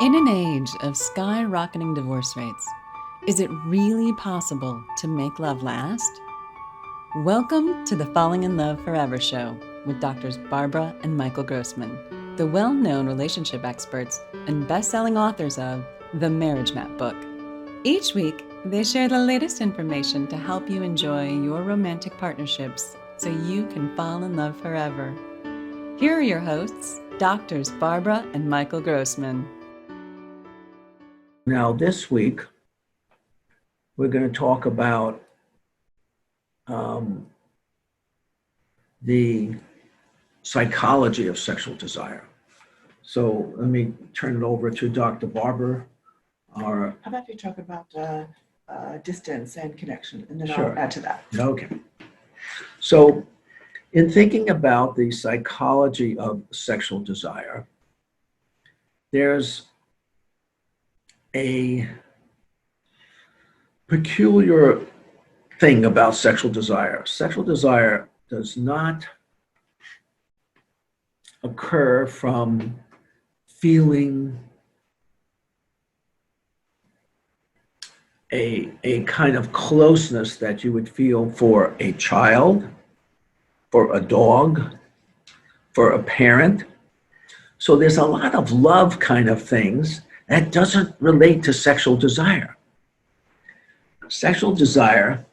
In an age of skyrocketing divorce rates, is it really possible to make love last? Welcome to the Falling in Love Forever show with Doctors Barbara and Michael Grossman, the well-known relationship experts and best-selling authors of The Marriage Map book. Each week, they share the latest information to help you enjoy your romantic partnerships so you can fall in love forever. Here are your hosts, Doctors Barbara and Michael Grossman. Now, this week, we're going to talk about the psychology of sexual desire. So let me turn it over to Dr. Barber. How about you talk about distance and connection, and then Sure. I'll add to that. Okay. So in thinking about the psychology of sexual desire, there's a peculiar thing about sexual desire. Sexual desire does not occur from feeling a kind of closeness that you would feel for a child, for a dog, for a parent. So there's a lot of love kind of things that doesn't relate to sexual desire. Sexual desire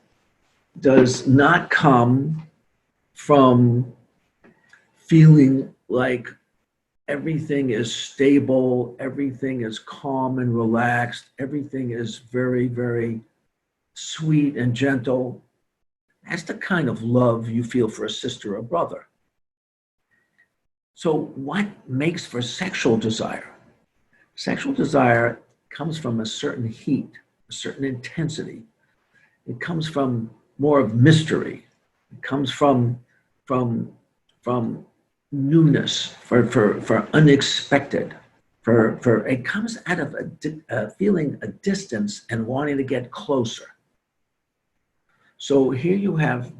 does not come from feeling like everything is stable, everything is calm and relaxed, everything is very, very sweet and gentle. That's the kind of love you feel for a sister or brother. So what makes for sexual desire? Sexual desire comes from a certain heat, a certain intensity. It comes from more of mystery. It comes from newness, for unexpected, for it comes out of a feeling a distance and wanting to get closer. So here you have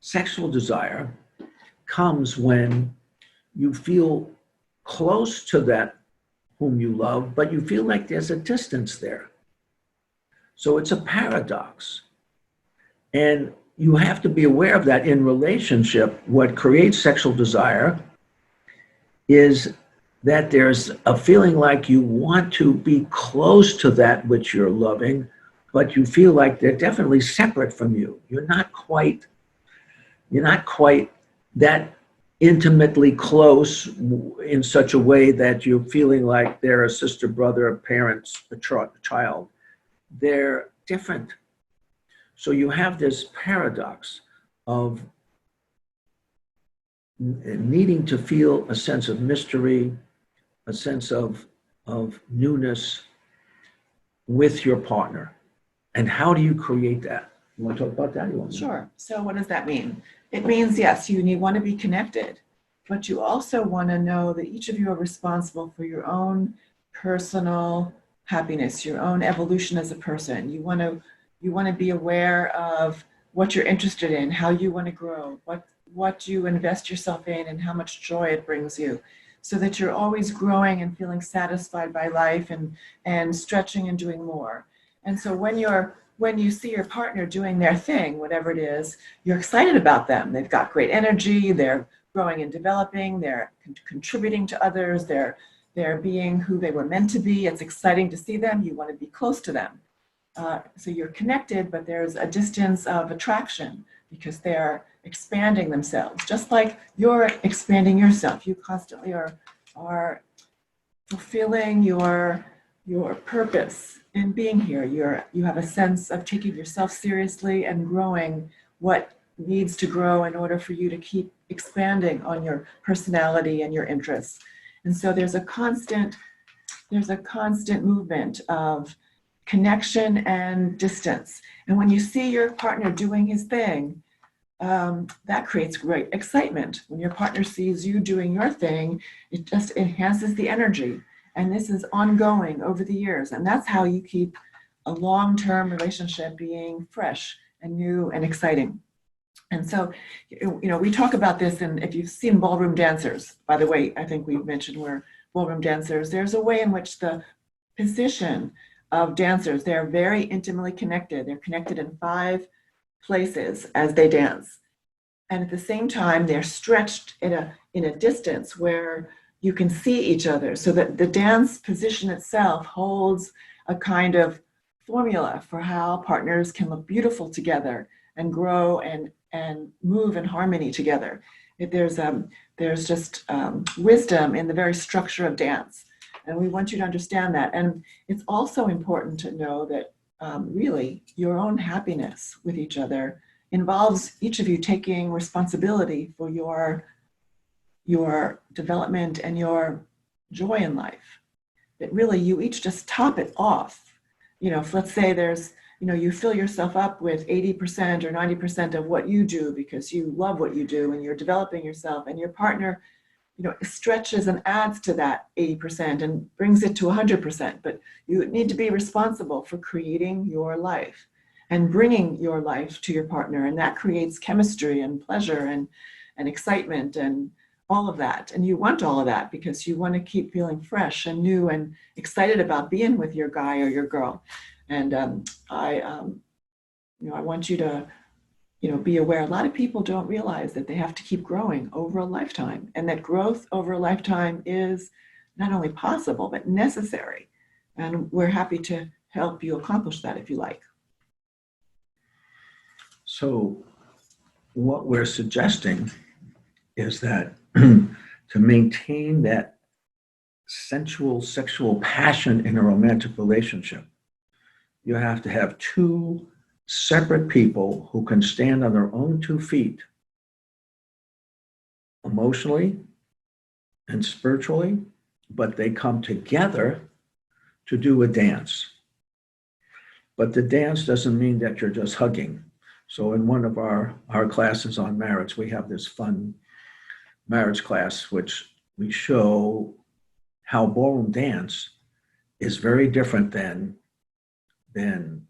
sexual desire comes when you feel close to that whom you love, but you feel like there's a distance there. So it's a paradox. And you have to be aware of that in relationship. What creates sexual desire is that there's a feeling like you want to be close to that which you're loving, but you feel like they're definitely separate from you. You're not quite that intimately close in such a way that you're feeling like they're a sister, brother, a parent, a child. They're different. So you have this paradox of needing to feel a sense of mystery, a sense of newness with your partner. And how do you create that? You want to talk about that? Sure. So what does that mean? It means, yes, you want to be connected, but you also want to know that each of you are responsible for your own personal happiness, your own evolution as a person. You want to be aware of what you're interested in, how you want to grow, what you invest yourself in, and how much joy it brings you, so that you're always growing and feeling satisfied by life and stretching and doing more. And so when you see your partner doing their thing, whatever it is, you're excited about them. They've got great energy, they're growing and developing, they're contributing to others, they're being who they were meant to be. It's exciting to see them. You want to be close to them. So you're connected, but there's a distance of attraction because they're expanding themselves, just like you're expanding yourself. You constantly are fulfilling your purpose in being here. You have a sense of taking yourself seriously and growing what needs to grow in order for you to keep expanding on your personality and your interests. And so there's a constant movement of connection and distance. And when you see your partner doing his thing, that creates great excitement. When your partner sees you doing your thing, it just enhances the energy. And this is ongoing over the years. And that's how you keep a long-term relationship being fresh and new and exciting. And so, we talk about this, and if you've seen ballroom dancers, by the way, I think we've mentioned we're ballroom dancers, there's a way in which the position of dancers. They're very intimately connected. They're connected in 5 places as they dance. And at the same time, they're stretched in a distance where you can see each other, so that the dance position itself holds a kind of formula for how partners can look beautiful together and grow and move in harmony together. There's just wisdom in the very structure of dance. And we want you to understand that. And it's also important to know that really your own happiness with each other involves each of you taking responsibility for your development and your joy in life. That really you each just top it off. If let's say there's, you fill yourself up with 80% or 90% of what you do because you love what you do and you're developing yourself, and your partner, stretches and adds to that 80% and brings it to 100%. But you need to be responsible for creating your life and bringing your life to your partner. And that creates chemistry and pleasure and excitement and all of that. And you want all of that because you want to keep feeling fresh and new and excited about being with your guy or your girl. And I want you to, be aware. A lot of people don't realize that they have to keep growing over a lifetime, and that growth over a lifetime is not only possible, but necessary. And we're happy to help you accomplish that if you like. So what we're suggesting is that to maintain that sensual, sexual passion in a romantic relationship, you have to have 2 separate people who can stand on their own 2 feet, emotionally and spiritually, but they come together to do a dance. But the dance doesn't mean that you're just hugging. So in one of our classes on marriage, we have this fun marriage class, which we show how ballroom dance is very different than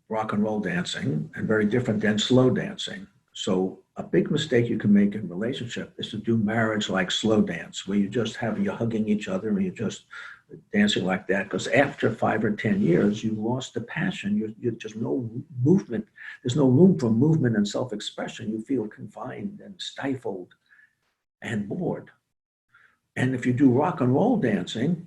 rock and roll dancing, and very different than slow dancing. So a big mistake you can make in relationship is to do marriage like slow dance, where you're hugging each other and you're just dancing like that. Because after 5 or 10 years, you lost the passion. You're just no movement. There's no room for movement and self-expression. You feel confined and stifled and bored. And if you do rock and roll dancing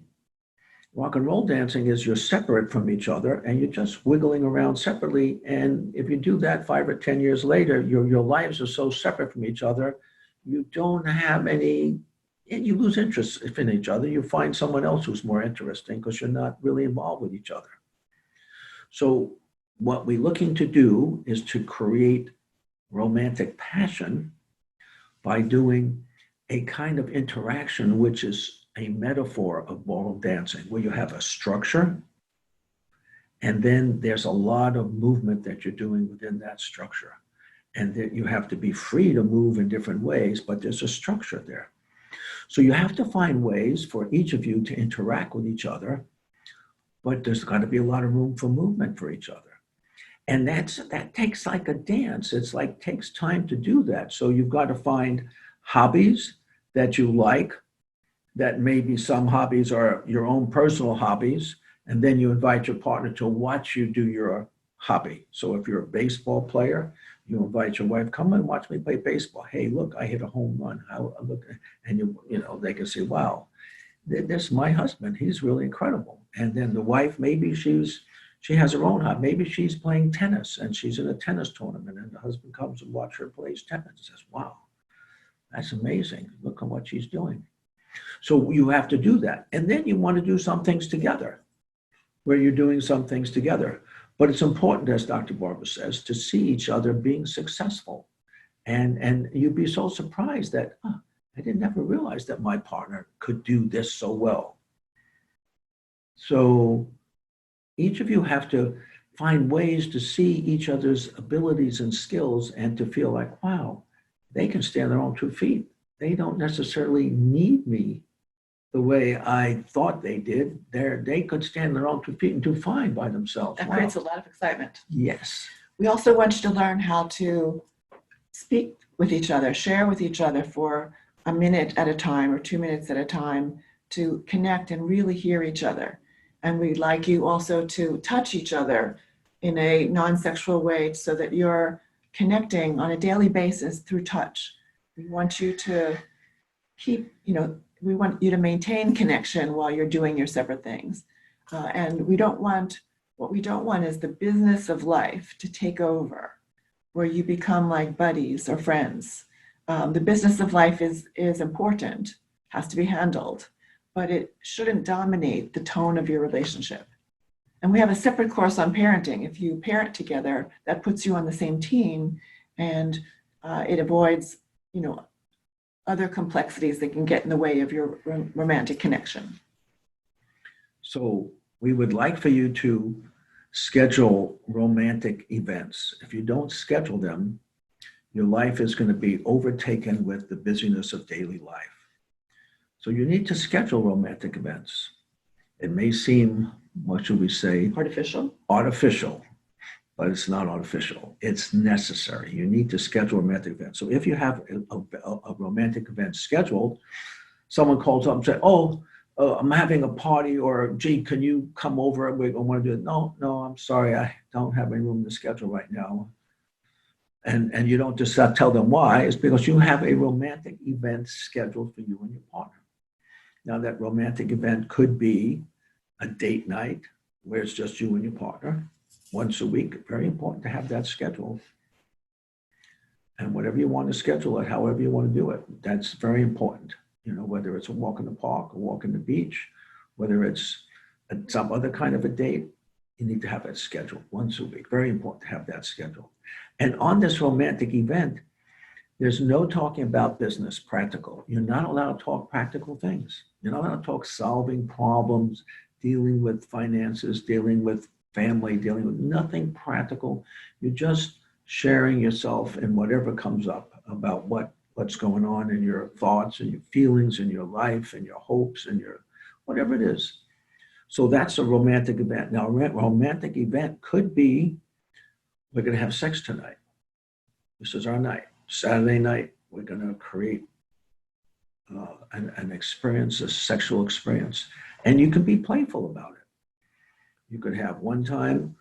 is you're separate from each other and you're just wiggling around separately. And if you do that 5 or 10 years later, your lives are so separate from each other, you don't have any, you lose interest in each other. You find someone else who's more interesting because you're not really involved with each other. So what we're looking to do is to create romantic passion by doing a kind of interaction which is a metaphor of ballroom dancing, where you have a structure and then there's a lot of movement that you're doing within that structure, and that you have to be free to move in different ways, but there's a structure there. So you have to find ways for each of you to interact with each other, but there's got to be a lot of room for movement for each other. And that takes like a dance. It's like takes time to do that. So you've got to find hobbies that you like, that maybe some hobbies are your own personal hobbies, and then you invite your partner to watch you do your hobby. So if you're a baseball player, you invite your wife, come and watch me play baseball. Hey, look, I hit a home run. And they can say, wow, this is my husband. He's really incredible. And then the wife, maybe she has her own hobby. Maybe she's playing tennis and she's in a tennis tournament, and the husband comes and watch her play tennis and says, wow, that's amazing. Look at what she's doing. So you have to do that. And then you want to do some things together, where you're doing some things together. But it's important, as Dr. Barbara says, to see each other being successful. And you'd be so surprised that, I didn't ever realize that my partner could do this so well. So each of you have to find ways to see each other's abilities and skills and to feel like, wow, they can stand on their own 2 feet. They don't necessarily need me the way I thought they did. They could stand on their own 2 feet and do fine by themselves. That creates a lot of excitement. Yes. We also want you to learn how to speak with each other, share with each other for a minute at a time or 2 minutes at a time, to connect and really hear each other. And we'd like you also to touch each other in a non-sexual way so that you're connecting on a daily basis through touch. We want you to we want you to maintain connection while you're doing your separate things. And what we don't want is the business of life to take over, where you become like buddies or friends. The business of life is important, has to be handled, but it shouldn't dominate the tone of your relationship. And we have a separate course on parenting. If you parent together, that puts you on the same team, and it avoids, other complexities that can get in the way of your romantic connection. So we would like for you to schedule romantic events. If you don't schedule them, your life is going to be overtaken with the busyness of daily life. So you need to schedule romantic events. It may seem, what should we say? Artificial, but it's not artificial. It's necessary. You need to schedule romantic events. So if you have a romantic event scheduled, someone calls up and says, I'm having a party, or gee, can you come over? I want to do it. No, I'm sorry. I don't have any room in the schedule right now. And you don't just tell them why. It's because you have a romantic event scheduled for you and your partner. Now that romantic event could be a date night where it's just you and your partner once a week. Very important to have that scheduled. And whatever you want to schedule it, however you want to do it, that's very important. Whether it's a walk in the park, a walk in the beach, whether it's some other kind of a date, you need to have that scheduled once a week. Very important to have that scheduled. And on this romantic event, there's no talking about business, practical. You're not allowed to talk practical things. You're not allowed to talk solving problems, dealing with finances, dealing with family, dealing with nothing practical. You're just sharing yourself in whatever comes up about what's going on in your thoughts and your feelings and your life and your hopes and your whatever it is. So that's a romantic event. Now, a romantic event could be, we're going to have sex tonight. This is our night. Saturday night, we're going to create an experience, a sexual experience. And you can be playful about it. You could have one time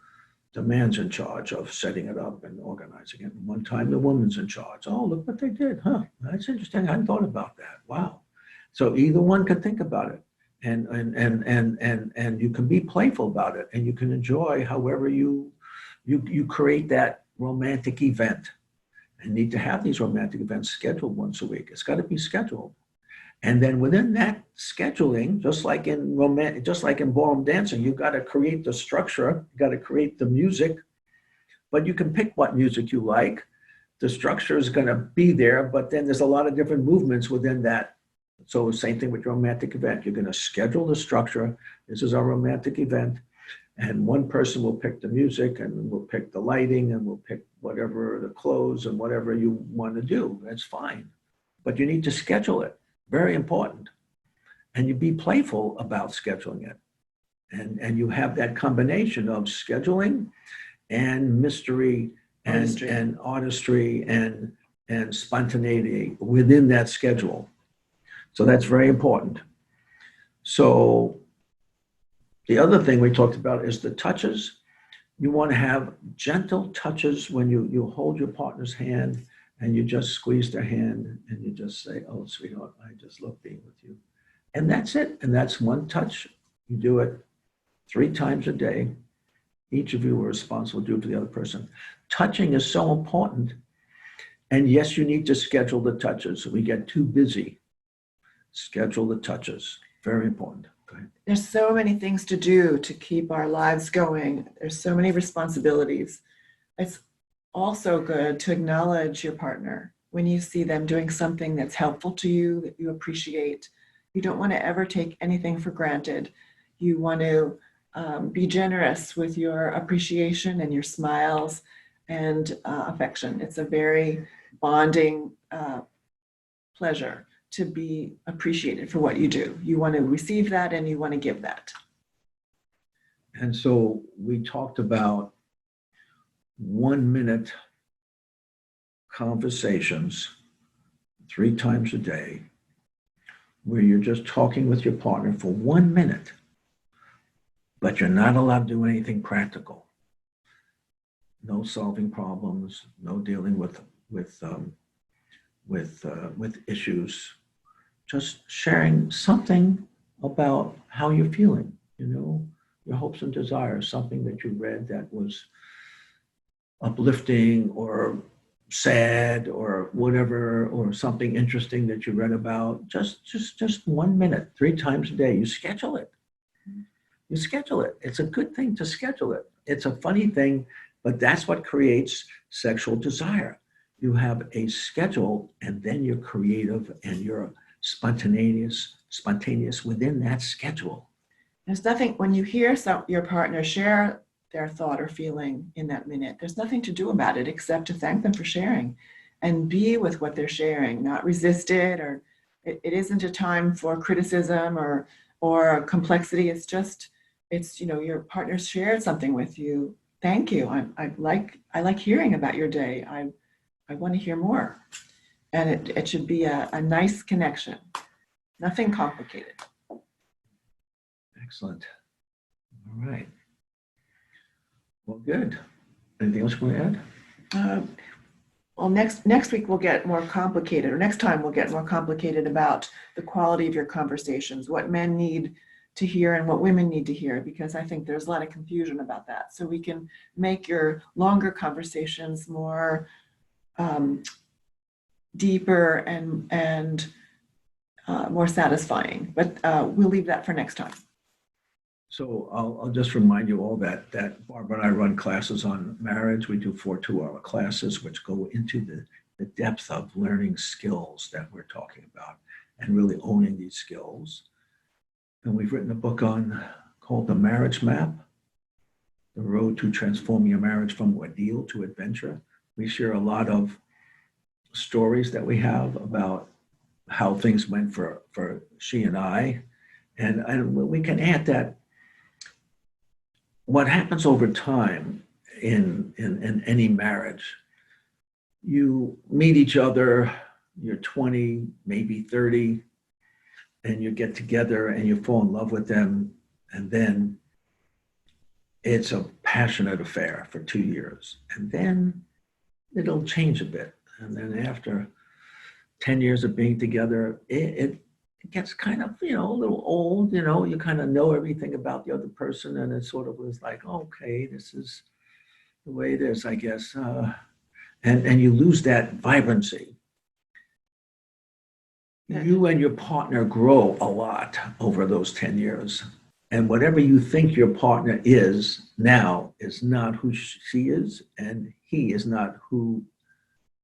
the man's in charge of setting it up and organizing it. And one time the woman's in charge. Oh, look what they did. Huh, that's interesting. I hadn't thought about that. Wow. So either one could think about it. And you can be playful about it, and you can enjoy however you create that romantic event. And need to have these romantic events scheduled once a week. It's got to be scheduled. And then within that scheduling, just like in ballroom dancing, you've got to create the structure, you got to create the music, but you can pick what music you like. The structure is going to be there, but then there's a lot of different movements within that. So same thing with your romantic event. You're going to schedule the structure. This is our romantic event. And one person will pick the music, and we'll pick the lighting, and we'll pick whatever the clothes and whatever you want to do. That's fine. But you need to schedule it. Very important. And you be playful about scheduling it. And you have that combination of scheduling and mystery and artistry and spontaneity within that schedule. So that's very important. So the other thing we talked about is the touches. You want to have gentle touches when you hold your partner's hand and you just squeeze their hand and you just say, oh, sweetheart, I just love being with you. And that's it. And that's one touch. You do it 3 times a day. Each of you are responsible to do it for the other person. Touching is so important. And yes, you need to schedule the touches. We get too busy. Schedule the touches. Very important. Go ahead. There's so many things to do to keep our lives going. There's so many responsibilities. It's also good to acknowledge your partner when you see them doing something that's helpful to you, that you appreciate. You don't want to ever take anything for granted. You want to be generous with your appreciation and your smiles and affection. It's a very bonding pleasure to be appreciated for what you do. You want to receive that and you want to give that. And so we talked about 1-minute conversations 3 times a day where you're just talking with your partner for 1 minute. but you're not allowed to do anything practical. No solving problems, no dealing with issues. Just sharing something about how you're feeling, your hopes and desires, something that you read that was uplifting or sad or whatever, or something interesting that you read about. Just 1 minute, 3 times a day. You schedule it. You schedule it. It's a good thing to schedule it. It's a funny thing, but that's what creates sexual desire. You have a schedule, and then you're creative and you're spontaneous within that schedule. There's nothing, when you hear your partner share their thought or feeling in that minute, there's nothing to do about it except to thank them for sharing and be with what they're sharing, not resist it, or it isn't a time for criticism or complexity. It's your partner shared something with you. Thank you. I like hearing about your day. I want to hear more. And it should be a nice connection. Nothing complicated. Excellent. All right. Well, good. Anything else you want to add? Well, next week we'll get more complicated, or next time we'll get more complicated about the quality of your conversations, what men need to hear and what women need to hear, because I think there's a lot of confusion about that. So we can make your longer conversations more deeper and more satisfying. But we'll leave that for next time. So I'll just remind you all that Barbara and I run classes on marriage. We do 4 2-hour classes, which go into the depth of learning skills that we're talking about and really owning these skills. And we've written a book called The Marriage Map, The Road to Transforming Your Marriage from Ordeal to Adventure. We share a lot of stories that we have about how things went for she and I. And we can add that what happens over time in any marriage, you meet each other, you're 20, maybe 30, and you get together and you fall in love with them, and then it's a passionate affair for 2 years, and then it'll change a bit. And then after 10 years of being together, it gets kind of, a little old, you kind of know everything about the other person, and it sort of was like, okay, this is the way it is, I guess. And you lose that vibrancy. You and your partner grow a lot over those 10 years. And whatever you think your partner is now is not who she is, and he is not who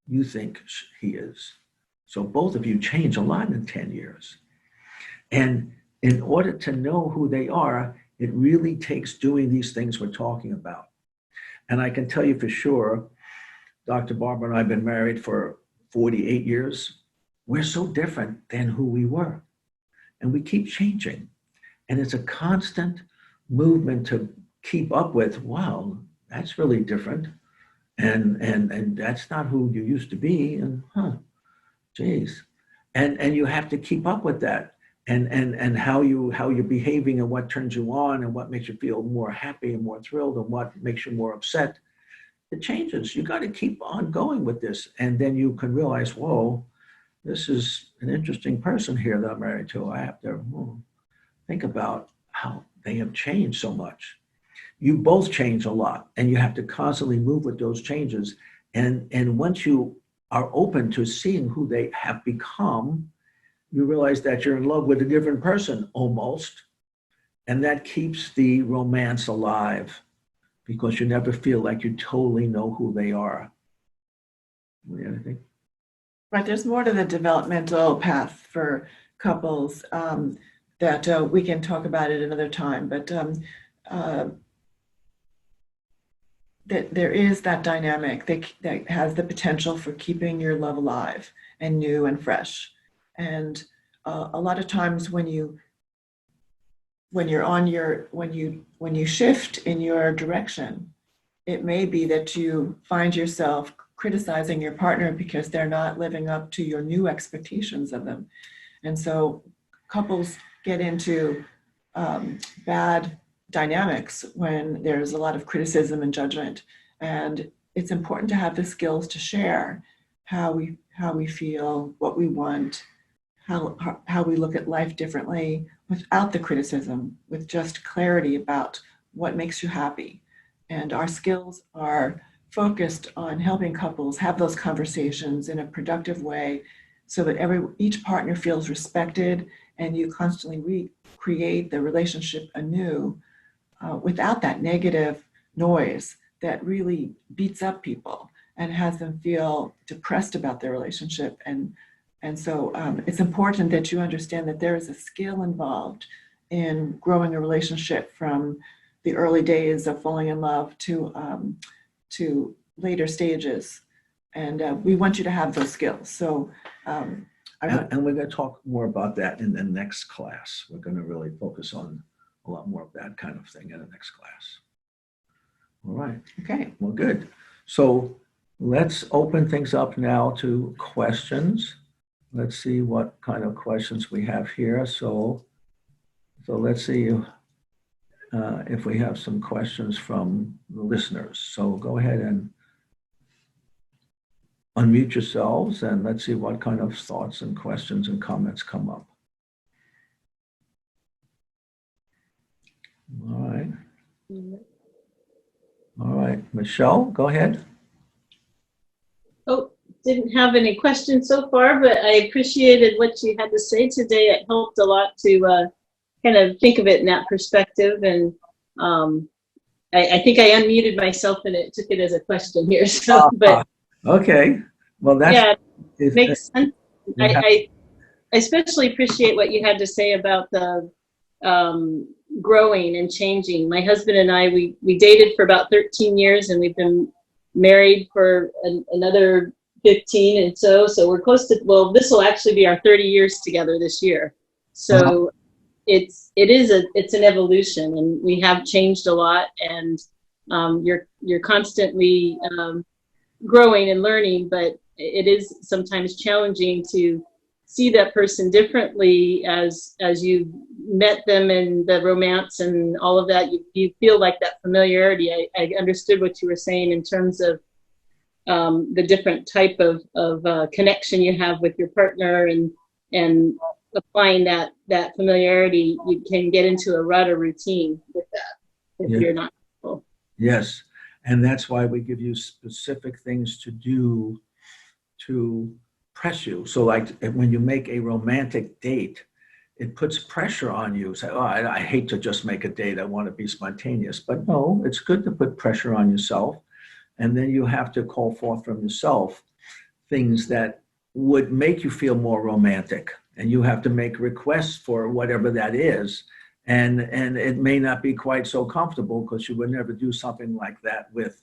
you think he is. So both of you change a lot in 10 years. And in order to know who they are, it really takes doing these things we're talking about. And I can tell you for sure, Dr. Barbara and I have been married for 48 years. We're so different than who we were. And we keep changing. And it's a constant movement to keep up with, wow, that's really different. And that's not who you used to be. And geez. And you have to keep up with that. And how you're behaving and what turns you on and what makes you feel more happy and more thrilled and what makes you more upset. It changes. You got to keep on going with this. And then you can realize, whoa, this is an interesting person here that I'm married to. I have to think about how they have changed so much. You both change a lot, and you have to constantly move with those changes. And once you are open to seeing who they have become, you realize that you're in love with a different person almost. And that keeps the romance alive because you never feel like you totally know who they are. Anything? Right, there's more to the developmental path for couples that we can talk about at another time, but that there is that dynamic that has the potential for keeping your love alive and new and fresh. And a lot of times when you shift in your direction, it may be that you find yourself criticizing your partner because they're not living up to your new expectations of them. And so couples get into bad dynamics when there's a lot of criticism and judgment. And it's important to have the skills to share how we feel, what we want, how we look at life differently without the criticism, with just clarity about what makes you happy. And our skills are focused on helping couples have those conversations in a productive way so that each partner feels respected, and you constantly recreate the relationship anew without that negative noise that really beats up people and has them feel depressed about their relationship. And so it's important that you understand that there is a skill involved in growing a relationship from the early days of falling in love to later stages. And we want you to have those skills. So and we're going to talk more about that in the next class. We're going to really focus on a lot more of that kind of thing in the next class. All right. Okay. Well, good. So let's open things up now to questions. Let's see what kind of questions we have here. So let's see if we have some questions from the listeners. So go ahead and unmute yourselves and let's see what kind of thoughts and questions and comments come up. All right. All right. Michelle, go ahead. Oh, didn't have any questions so far, but I appreciated what you had to say today. It helped a lot to kind of think of it in that perspective. And I think I unmuted myself and it took it as a question here. So, but okay. Well, that's it makes sense. I especially appreciate what you had to say about the growing and changing. My husband and I, we dated for about 13 years and we've been married for another 15. And so we're close to, well, this will actually be our 30 years together this year. So it's an evolution, and we have changed a lot, and you're constantly growing and learning, but it is sometimes challenging to see that person differently as you met them and the romance and all of that. You feel like that familiarity. I understood what you were saying in terms of the different type of connection you have with your partner, and applying that familiarity, you can get into a rut or routine with that if you're not careful. Yes, and that's why we give you specific things to do to press you. So like when you make a romantic date, it puts pressure on you. Say, oh, I hate to just make a date. I want to be spontaneous. But no, it's good to put pressure on yourself. And then you have to call forth from yourself things that would make you feel more romantic. And you have to make requests for whatever that is. And it may not be quite so comfortable because you would never do something like that with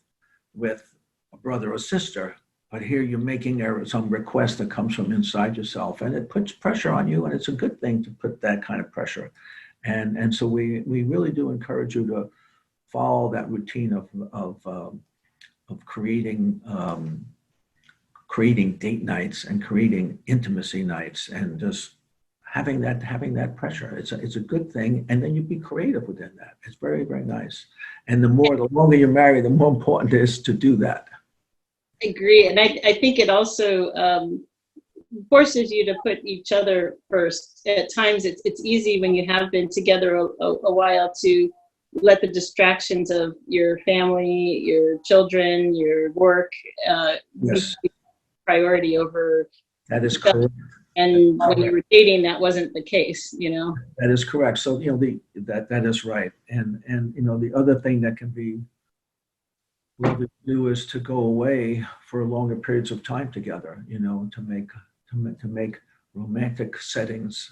a brother or sister. But here you're making some request that comes from inside yourself, and it puts pressure on you, and it's a good thing to put that kind of pressure. And so we really do encourage you to follow that routine of creating date nights and creating intimacy nights, and just having that pressure. It's a good thing, and then you be creative within that. It's very, very nice. And the longer you're married, the more important it is to do that. I agree, and I think it also forces you to put each other first. At times, it's easy when you have been together a while to let the distractions of your family, your children, your work Yes, be priority over. that is correct. And when you were dating, that wasn't the case, That is correct. So that is right. And the other thing that can be lovely to do is to go away for longer periods of time together, to make romantic settings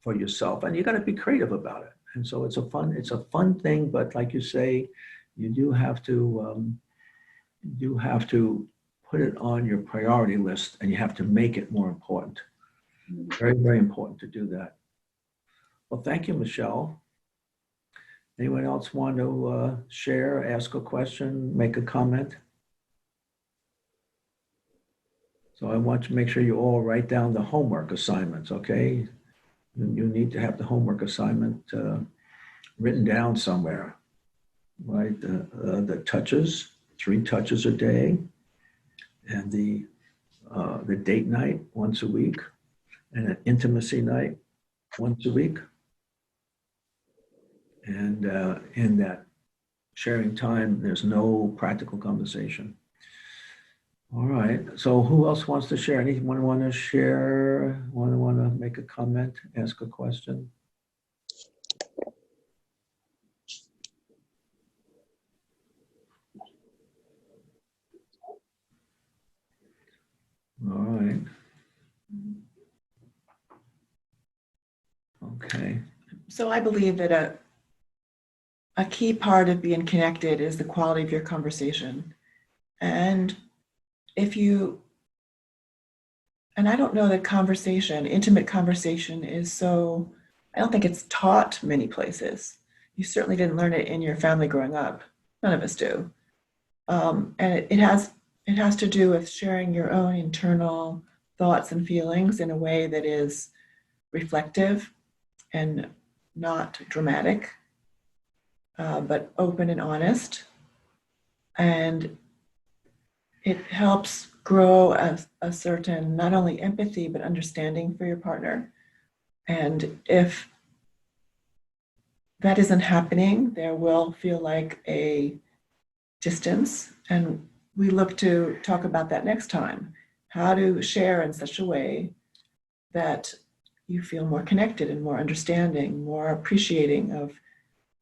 for yourself. And you got to be creative about it. And so it's a fun thing, but like you say, you do have to put it on your priority list, and you have to make it more important. Very, very important to do that. Well, thank you, Michelle. Anyone else want to share, ask a question, make a comment? So I want to make sure you all write down the homework assignments, okay? You need to have the homework assignment written down somewhere, right? The touches, 3 touches a day, and the date night once a week, and an intimacy night once a week. And in that sharing time, there's no practical conversation. All right. So who else wants to share? Anyone want to share? Want to make a comment, ask a question? All right. Okay. So I believe that a key part of being connected is the quality of your conversation. And I don't know that intimate conversation I don't think it's taught many places. You certainly didn't learn it in your family growing up. None of us do. And it has to do with sharing your own internal thoughts and feelings in a way that is reflective and not dramatic, but open and honest. And it helps grow a certain, not only empathy, but understanding for your partner. And if that isn't happening, there will feel like a distance. And we look to talk about that next time. How to share in such a way that you feel more connected and more understanding, more appreciating of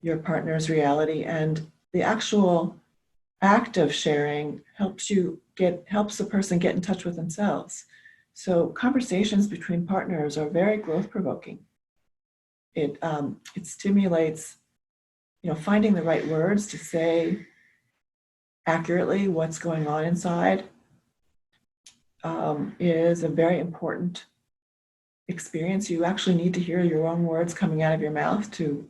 your partner's reality. And the actual act of sharing helps the person get in touch with themselves. So conversations between partners are very growth provoking. It stimulates, finding the right words to say accurately what's going on inside is a very important experience. You actually need to hear your own words coming out of your mouth to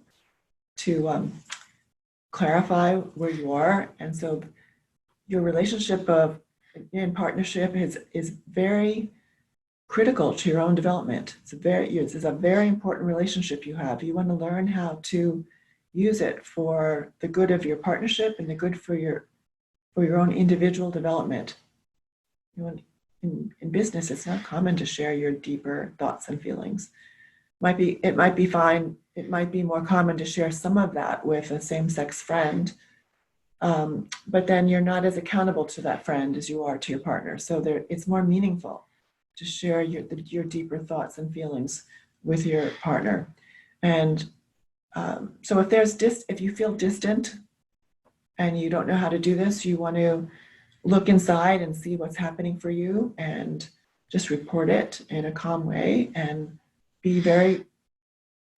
clarify where you are. And so your relationship in partnership is very critical to your own development. It's a very important relationship you have. You want to learn how to use it for the good of your partnership and the good for your own individual development. In business, it's not common to share your deeper thoughts and feelings. It might be fine. It might be more common to share some of that with a same-sex friend, but then you're not as accountable to that friend as you are to your partner. So it's more meaningful to share your deeper thoughts and feelings with your partner. And so if you feel distant and you don't know how to do this, you want to look inside and see what's happening for you and just report it in a calm way and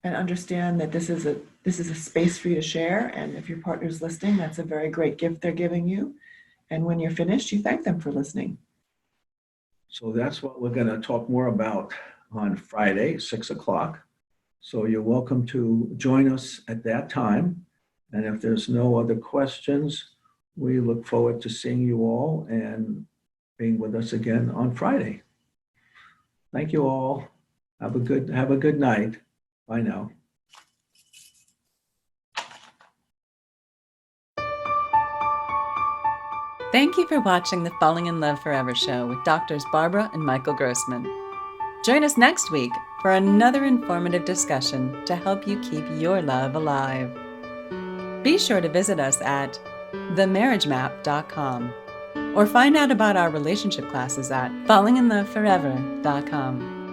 and understand that this is a space for you to share. And if your partner's listening, that's a very great gift they're giving you. And when you're finished, you thank them for listening. So that's what we're going to talk more about on Friday, 6 o'clock. So you're welcome to join us at that time. And if there's no other questions, we look forward to seeing you all and being with us again on Friday. Thank you all. Have a good night. Bye now. Thank you for watching the Falling in Love Forever show with Doctors Barbara and Michael Grossman. Join us next week for another informative discussion to help you keep your love alive. Be sure to visit us at themarriagemap.com or find out about our relationship classes at fallinginloveforever.com.